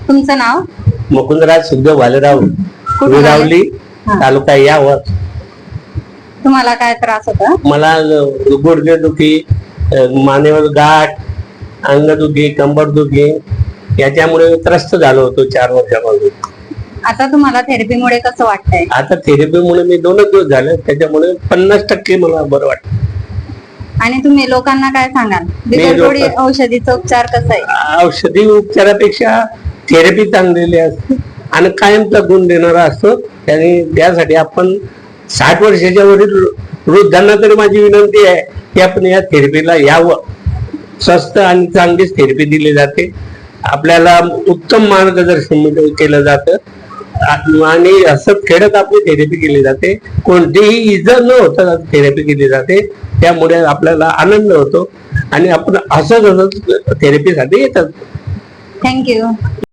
तुमचं नाव? मुकुंदराज सुखदेव भालेराव, कुठून आले? विरावली तालुका यावर. तुम्हाला काय त्रास होता? मला गुडघेदुखी, मानेवर गाठ, अंगदुखी, कंबरदुखी याच्यामुळे त्रस्त झालो होतो 4 वर्षापासून. आता तुम्हाला थेरपीमुळे कसं वाटतंय? आता थेरपीमुळे मी 2च दिवस झाले, त्याच्यामुळे 50% मला बरं वाटतं. आणि तुम्ही लोकांना काय सांगाल? बिगरगोळी औषधीचा उपचार कसा आहे? औषधी उपचारापेक्षा थेरपी चांगलेली असते आणि कायमचा गुण देणारा असतो. आणि त्यासाठी आपण 60 वर्षाच्या वरील वृद्धांना तरी माझी विनंती आहे की आपण या थेरपीला यावं. स्वस्त आणि चांगलीच थेरपी दिली जाते, आपल्याला उत्तम मार्गदर्शन केलं जातं आणि हसत खेळत आपली थेरपी केली जाते. कोणतीही इजा न होता थेरपी केली जाते, त्यामुळे आपल्याला आनंद होतो आणि आपण हसत हसत थेरपीसाठी येतात. थँक्यू.